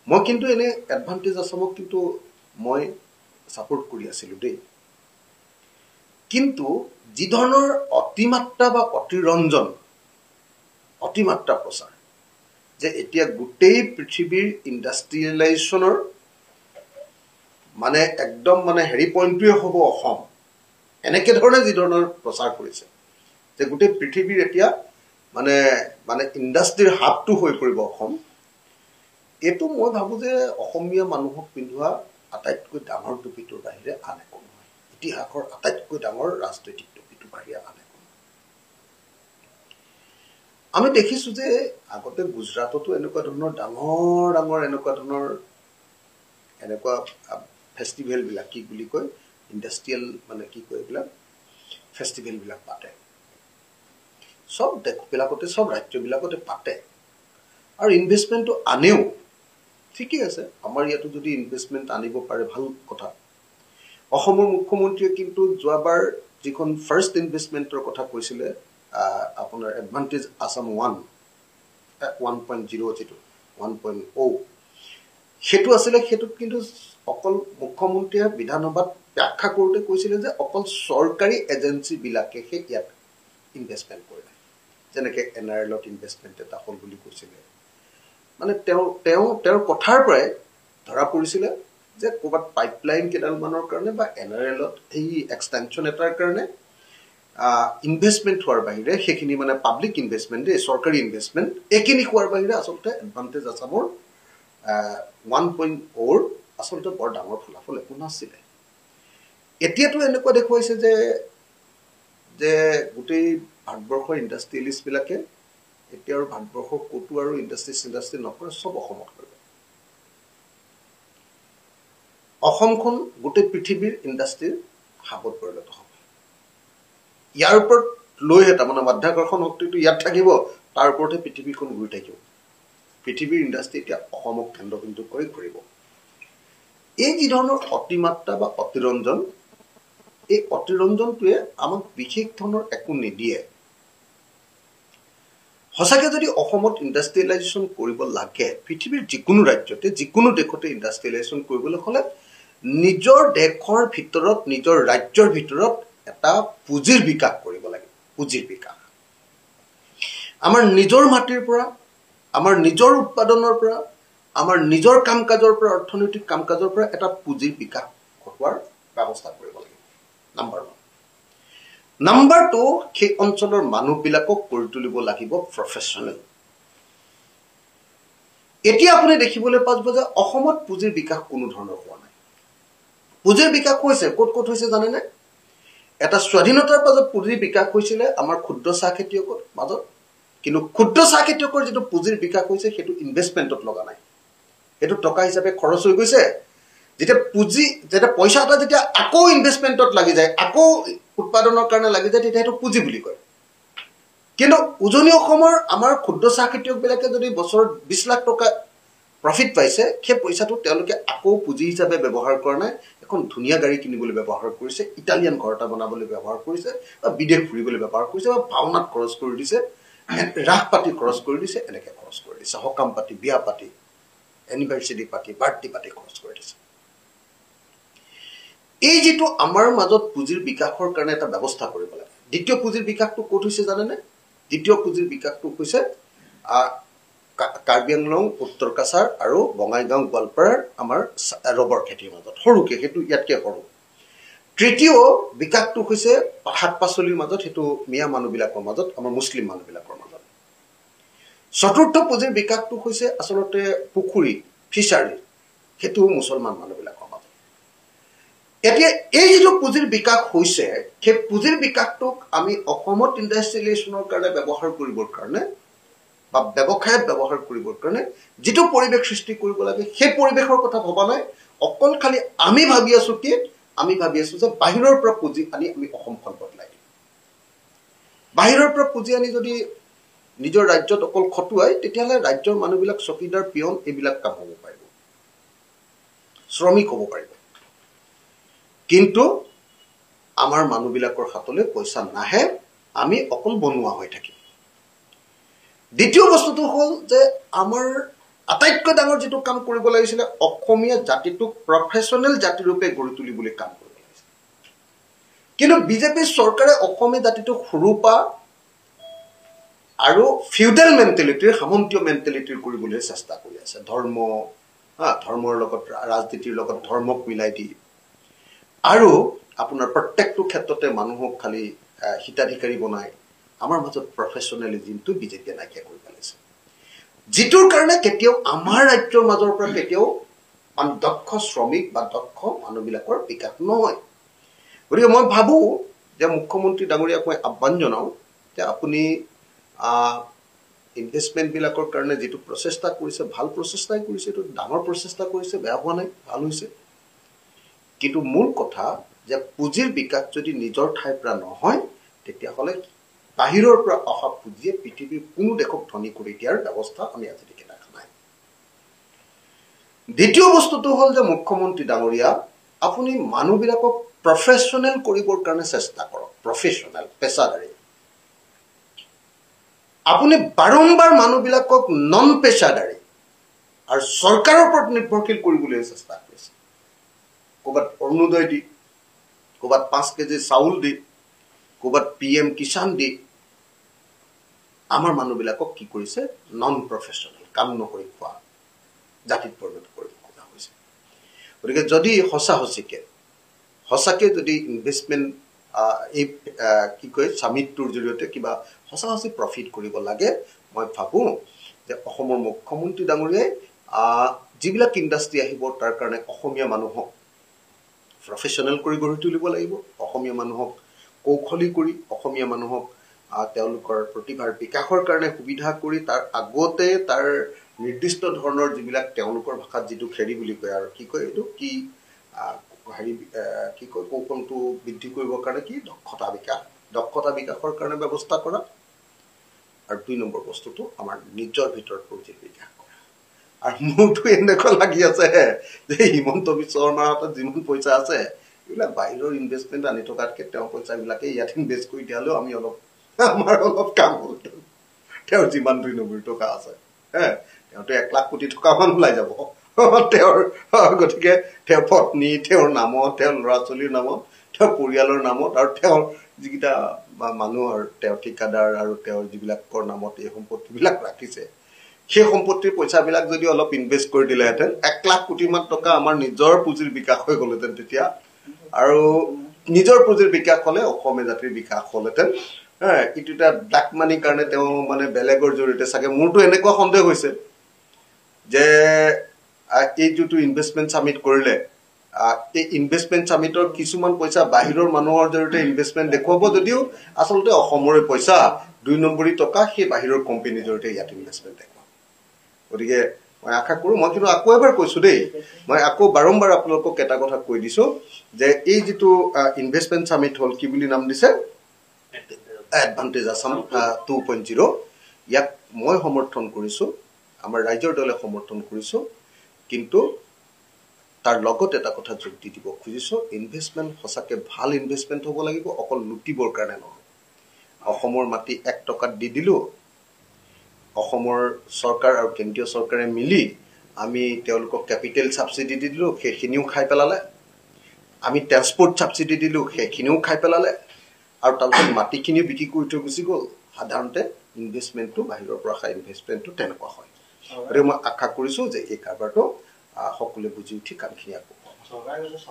মই কিন্তু এনে এডভান্টেজ আসামক কিন্তু মই সাপোৰ্ট কৰি আছিলো দেই কিন্তু যি ধৰণৰ অতিমাত্ৰা বা অতিমাত্ৰা প্ৰচাৰ যে এতিয়া গোটেই পৃথিৱীৰ ইন্ডাষ্ট্ৰিয়েলাইজেশনৰ মানে একদম মানে হেৰি পইণ্টটোৱে হ'ব অসম এনেকে ধৰণে যি ধৰণৰ প্ৰচাৰ কৰিছে যে গোটেই পৃথিৱীৰ এতিয়া মানে মানে ইন্ডাষ্ট্ৰিৰ হাবটো হৈ পৰিব অসম এটো মই ভাবো যে অসমীয়া মানুহক পিন্ধোৱা আটাইতকৈ ডাঙৰ টুপিটোৰ বাহিৰে আন একো নহয় ইতিহাসৰ আটাইতকৈ ডাঙৰ ৰাজনৈতিক টুপিটোৰ বাহিৰে আন একো নহয় আমি দেখিছো যে আগতে গুজৰাটতো এনেকুৱা ধৰণৰ ডাঙৰ এনেকুৱা ফেষ্টিভেল বিলাক কি বুলি কয় ইন্ডাষ্ট্ৰিয়েল মানে কি কয় এইবিলাক ফেষ্টিভেল বিলাক পাতে সব দেশবিলাকতে সব ৰাজ্যবিলাকতে পাতে আৰু ইনভেষ্টমেন্টটো আনেও ঠিকই আছে আমাৰ ইয়াতো যদি ইনভেষ্টমেন্ট আনিব পাৰে ভাল কথা অসমৰ মুখ্যমন্ত্ৰীয়ে কিন্তু যোৱাবাৰ যিখন ফাৰ্স্ট ইনভেষ্টমেন্টৰ কথা কৈছিলে আপোনাৰ এডভান্টেজ আসাম 1.0 যেটো 1.0 হেতু আছিলে হেতুত কিন্তু অকল মুখ্যমন্ত্ৰীয়ে বিধানসভাত ব্যাখ্যা কৰোতে কৈছিলে যে অকল সৰকাৰি এজেন্সি বিলাকে হে ইয়াত ইনভেষ্টমেন্ট কৰে যেনেকৈ এনআৰএলত ইনভেষ্টমেন্ট এটা হল বুলি কৈছিলে মানে তেওঁৰ কথাৰ পৰাই ধৰা পৰিছিলে যে কোবাত পাইপলাইন কেডালমানৰ কাৰণে বা এনআৰএলত এই এক্সটেনশন এটাৰ কাৰণে ইনভেষ্টমেন্ট হোৱাৰ বাহিৰে হেখিনি মানে পাব্লিক ইনভেষ্টমেন্ট সৰকাৰি ইনভেষ্টমেন্ট একিনি হোৱাৰ বাহিৰে আসলতে এডভান্টেজ আসামৰ 1.0 আসলতে বৰ ডাঙৰ ফলাফল একো নাছিলে এতিয়াতো এনেকুৱা দেখুৱাইছে যে গোটেই ভাৰতবৰ্ষৰ ইন্ডাষ্ট্ৰিয়েলিষ্ট বিলাকে এতিয়া আৰু ভাৰতবৰ্ষৰ কোটো আৰু ইন্ডাষ্ট্ৰি নকৰে সব অসমত কৰে অসমখন গোটেই পৃথিৱীৰ ইন্ডাষ্ট্ৰিৰ হাবত পৰিণত হ'ব ইয়াৰ ওপৰত লৈ এটা মানে মাধ্যাকৰ্ষণ শক্তিটো ইয়াত থাকিব তাৰ ওপৰতে পৃথিৱীখন ঘূৰি থাকিব পৃথিৱীৰ ইন্ডাষ্ট্ৰি এতিয়া অসমক কেন্দ্ৰবিন্দু কৰি ঘূৰিব এই যি ধৰণৰ অতিমাত্ৰা বা অতিৰঞ্জন এই অতিৰঞ্জনটোৱে আমাক বিশেষ ধৰণৰ একো নিদিয়ে হসাকে যদি অসমত ইন্ডাষ্ট্ৰিয়েলাইজেশন কৰিব লাগে পৃথিৱীৰ যিকোনো ৰাজ্যতে যিকোনো দেশতে ইন্ডাষ্ট্ৰিয়েলাইজেশন কৰিবলৈ হলে নিজৰ দেশৰ ভিতৰত নিজৰ ৰাজ্যৰ ভিতৰত এটা পুঁজিৰ বিকাশ কৰিব লাগে পুঁজিৰ বিকাশ আমাৰ নিজৰ মাটিৰ পৰা আমাৰ নিজৰ উৎপাদনৰ পৰা আমাৰ নিজৰ কামকাজৰ পৰা অৰ্থনৈতিক কামকাজৰ পৰা এটা পুঁজিৰ বিকাশ ঘটোৱাৰ ব্যৱস্থা কৰিব লাগে নাম্বাৰ 1 নাম্বাৰ 2 সেই অঞ্চলৰ মানুহবিলাকক কৰি তুলিব লাগিব প্ৰফেশনাল এতিয়া আপুনি দেখিবলৈ পাব যে অসমত পুঁজিৰ বিকাশ কোনো ধৰণৰ হোৱা নাই পুঁজিৰ বিকাশ হৈছে ক'ত হৈছে জানে নে এটা স্বাধীনতাৰ পাছত পুঁজিৰ বিকাশ হৈছিল আমাৰ ক্ষুদ্ৰ চাহ খেতিয়কৰ মাজত কিন্তু ক্ষুদ্ৰ চাহ খেতিয়কৰ যেটো পুঁজিৰ বিকাশ হৈছে হেতু ইনভেষ্টমেন্টত লগা নাই হেতু টকা হিচাপে খৰচ হৈ গৈছে যেটা পইচা এটা যেতিয়া আকৌ ইনভেষ্টমেন্টত লাগি যায় আকৌ উৎপাদনৰ কাৰণে লাগি যায় তেতিয়া হেতু পুঁজি বুলি কয় কিন্তু উজনি অসমৰ আমাৰ ক্ষুদ্ৰ চাহ খেতিয়ক বিলাকে যদি বছৰত 20 লাখ টকা প্ৰফিট পাইছে সেই পইচাটো তেওঁলোকে আকৌ পুঁজি হিচাপে ব্যৱহাৰ কৰা নাই এখন ধুনিয়া গাড়ী কিনিবলৈ ব্যৱহাৰ কৰিছে ইটালিয়ান ঘৰ এটা বনাবলৈ ব্যৱহাৰ কৰিছে বা বিদেশ ফুৰিবলৈ ব্যৱহাৰ কৰিছে বা ভাওনাত খৰচ কৰি দিছে ৰাখ পাতি খৰচ কৰি দিছে এনেকে খৰচ কৰি দিছে হকাম পাতি বিয়া পাতি এনিভাৰ্সাৰি পাতি বাৰ্থডে পাতি খৰচ কৰি দিছে এই যেটো আমাৰ মাজত পুঁজিৰ বিকাশৰ কাৰণে এটা ব্যৱস্থা কৰিব লাগে দ্বিতীয় পুঁজিৰ বিকাশটো ক'ত হৈছে জানে নে দ্বিতীয় পুঁজিৰ বিকাশটো হৈছে কাৰ্বি আংলং উত্তৰ কাছাৰ আৰু বঙাইগাঁও গোৱালপাৰাৰ আমাৰ ৰবৰ খেতিৰ মাজত সৰুকে হেতু ইয়াতকে সৰু তৃতীয় বিকাশটো হৈছে শাক পাচলিৰ মাজত হেতু মিয়া মানুহবিলাকৰ মাজত আমাৰ মুছলিম মানুহবিলাকৰ মাজত চতুৰ্থ পুঁজিৰ বিকাশটো হৈছে আসলতে পুখুৰী ফিচাৰী হেতু মুছলমান মানুহবিলাকৰ মাজত এতিয়া এই যেটো পুঁজিৰ বিকাশ হৈছে সেই পুঁজিৰ বিকাশটোক আমি অসমত ইন্ডাষ্ট্ৰিয়েলাইজেশনৰ কাৰণে ব্যৱহাৰ কৰিবৰ কাৰণে বা ব্যৱসায়ত ব্যৱহাৰ কৰিবৰ কাৰণে যেটো পৰিবেশ সৃষ্টি কৰিব লাগে সেই পৰিবেশৰ কথা ভবা নাই অকল খালি আমি ভাবি আছো যে বাহিৰৰ পৰা পুঁজি আনি আমি অসমখন বদলাই দিম বাহিৰৰ পৰা পুঁজি আনি যদি নিজৰ ৰাজ্যত অকল খটুৱাই তেতিয়ালে ৰাজ্যৰ মানুহবিলাক চকীদাৰ পিয়ন এইবিলাক কাম হ'ব পাৰিব শ্ৰমিক হ'ব পাৰিব কিন্তু আমাৰ মানুহবিলাকৰ হাতলৈ পইচা নাহে আমি অকল বনোৱা হৈ থাকিম দ্বিতীয় বস্তুটো হল যে আমাৰ আটাইতকৈ ডাঙৰ যেটো কাম কৰিব লাগিছিল অসমীয়া জাতিটোক প্ৰফেশনেল জাতি ৰূপে গঢ়ি তুলিবলৈ কাম কৰিব লাগিছিল কিন্তু বিজেপি চৰকাৰে অসমীয়া জাতিটোক সৰুপা আৰু ফিউডাল মেন্টালিটিৰ সামন্তীয় মেন্টালিটিৰ কৰিবলৈ চেষ্টা কৰি আছে ধৰ্মৰ লগত ৰাজনীতিৰ লগত ধৰ্মক মিলাই দি আৰু আপোনাৰ প্ৰত্যেকটো ক্ষেত্ৰতে মানুহক খালি হিতাধিকাৰী বনাই আমাৰ মাজত প্ৰফেশনেলিজমটো বিজেপিয়ে নাইকিয়া কৰি পেলাইছে যিটোৰ কাৰণে কেতিয়াও আমাৰ ৰাজ্যৰ মাজৰ পৰা কেতিয়াও দক্ষ শ্ৰমিক বা দক্ষ মানুহবিলাকৰ বিকাশ নহয় গতিকে মই ভাবো যে মুখ্যমন্ত্ৰী ডাঙৰীয়াক মই আহ্বান জনাওঁ যে আপুনি ইনভেষ্টমেন্ট বিলাকৰ কাৰণে যেটো প্ৰচেষ্টা কৰিছে ভাল প্ৰচেষ্টাই কৰিছে এটো ডাঙৰ প্ৰচেষ্টা কৰিছে বেয়া হোৱা নাই ভাল হৈছে কিন্তু মূল কথা যে পুঁজিৰ বিকাশ যদি নিজৰ ঠাইৰ পৰা নহয় তেতিয়া হলে বাহিৰৰ পৰা অহা পুঁজিয়ে পৃথিৱীৰ কোনো দেশক ধনী কৰি দিয়াৰ ব্যৱস্থা আমি আজিলৈকে দেখা নাই দ্বিতীয় বস্তুটো হ'ল যে মুখ্যমন্ত্ৰী ডাঙৰীয়া আপুনি মানুহবিলাকক প্ৰফেশনেল কৰিবৰ কাৰণে চেষ্টা কৰক প্ৰফেশনেল পেছাদাৰী আপুনি বাৰম্বাৰ মানুহবিলাকক নন পেছাদাৰী আৰু চৰকাৰৰ ওপৰত নিৰ্ভৰশীল কৰিবলৈ চেষ্টা কৰিছে ক'বাত অৰুণোদয় দি ক'বাত 5 কেজি চাউল দি ক'বাত PM কিষাণ দি আমাৰ মানুহবিলাকক কি কৰিছে নন প্ৰফেশনেল কাম নকৰি খোৱা জাতিত পৰিণত কৰিব খোজা হৈছে গতিকে যদি সঁচাকে যদি ইনভেষ্টমেন্ট এই কি কয় সামিটটোৰ জৰিয়তে কিবা সঁচাকৈ প্ৰফিট কৰিব লাগে মই ভাবো যে অসমৰ মুখ্যমন্ত্ৰী ডাঙৰীয়াই যিবিলাক ইণ্ডাষ্ট্ৰি আহিব তাৰ কাৰণে অসমীয়া মানুহক প্ৰফেশনেল কৰি গঢ়ি তুলিব লাগিব অসমীয়া মানুহক কৌশলী কৰি অসমীয়া মানুহক তেওঁলোকৰ প্ৰতিভাৰ বিকাশৰ কাৰণে সুবিধা কৰি তাৰ আগতে তাৰ নিৰ্দিষ্ট ধৰণৰ যিবিলাক তেওঁলোকৰ ভাষাত যেটো খেৰি বুলি কয় আৰু কি কয় এটো কি কি কয় কৌশলটো বৃদ্ধি কৰিবৰ কাৰণে কি দক্ষতা বিকাশৰ কাৰণে ব্যৱস্থা কৰা আৰু 2 নম্বৰ বস্তুটো আমাৰ নিজৰ ভিতৰত পুঁজিৰ বিকাশ কৰা আৰু মোৰটো এনেকুৱা লাগি আছে যে হিমন্ত বিশ্ব শৰ্মাৰ হাতত যিমান পইচা আছে এইবিলাক বাহিৰৰ ইনভেষ্টমেন্ট আনি থকাতকে তেওঁ পইচাবিলাকে ইয়াত ইনভেষ্ট কৰি দিয়ালেও আমি আমাৰ অলপ কাম হ'ল তেওঁৰ যিমান 2 নম্বৰ টকা আছে তেওঁতো 1 লাখ কোটি টকা মান ওলাই যাব তেওঁৰ গতিকে তেওঁৰ পত্নী তেওঁৰ নামত তেওঁৰ ল'ৰা-ছোৱালীৰ নামত তেওঁৰ পৰিয়ালৰ নামত আৰু তেওঁৰ যিকিটা মানুহৰ তেওঁৰ ঠিকাদাৰ আৰু তেওঁৰ যিবিলাকৰ নামত এই সম্পত্তিবিলাক ৰাখিছে সেই সম্পত্তিৰ পইচাবিলাক যদি অলপ ইনভেষ্ট কৰি দিলেহেঁতেন 1 লাখ কোটি মান টকা আমাৰ নিজৰ পুঁজিৰ বিকাশ হৈ গ'লহেঁতেন তেতিয়া আৰু নিজৰ পুঁজিৰ বিকাশ হ'লে অসমীয়া জাতিৰ বিকাশ হ'লহেঁতেন ইটো এটা ব্ল্যাক মানিৰ কাৰণে তেওঁ মানে বেলেগৰ জৰিয়তে চাগে মোৰটো এনেকুৱা সন্দেহ হৈছে যে এই যেটো ইনভেষ্টমেন্ট সামিট কৰিলে এই ইনভেষ্টমেন্ট সামিটৰ কিছুমান পইচা বাহিৰৰ মানুহৰ জৰিয়তে ইনভেষ্টমেন্ট দেখুৱাব যদিও আসলতে অসমৰে পইচা 2 নম্বৰী টকা সেই বাহিৰৰ কোম্পানীৰ জৰিয়তে ইয়াত ইনভেষ্টমেন্ট দেখুৱাব গতিকে মই আশা কৰো মই কিন্তু আকৌ এবাৰ কৈছো দেই মই আকৌ বাৰম্বাৰ আপোনালোকক এটা কথা কৈ দিছো যে এই যেটো ইনভেষ্টমেন্ট সামিট হল কি বুলি নাম দিছে এডভান্টেজ আসাম 2.0 ইয়াক মই সমৰ্থন কৰিছো আমাৰ ৰাজ্যৰ দলে সমৰ্থন কৰিছো কিন্তু তাৰ লগত এটা কথা যোগ দি দিব খুজিছো ইনভেষ্টমেন্ট সঁচাকে ভাল ইনভেষ্টমেন্ট হ'ব লাগিব অকল লুটিবৰ কাৰণে নহয় অসমৰ মাটি 1 টকাত দি দিলো অসমৰ চৰকাৰ আৰু কেন্দ্ৰীয় চৰকাৰে মিলি আমি তেওঁলোকক ক্যাপিটেল সাবসিডি দি দিলো সেইখিনিও খাই পেলালে আমি ট্ৰান্সপোৰ্ট সাবসিডি দিলো সেইখিনিও খাই পেলালে আৰু তাৰপিছত মাটিখিনি বিক্ৰী কৰি থৈ গুচি গ'ল সাধাৰণতে ইনভেষ্টমেন্টটো বাহিৰৰ পৰা খাই ইনভেষ্টমেন্টটো তেনেকুৱা হয় আৰু মই আশা কৰিছো যে এই কাৰবাৰটো সকলোৱে বুজি উঠি কামখিনি আগবঢ়াব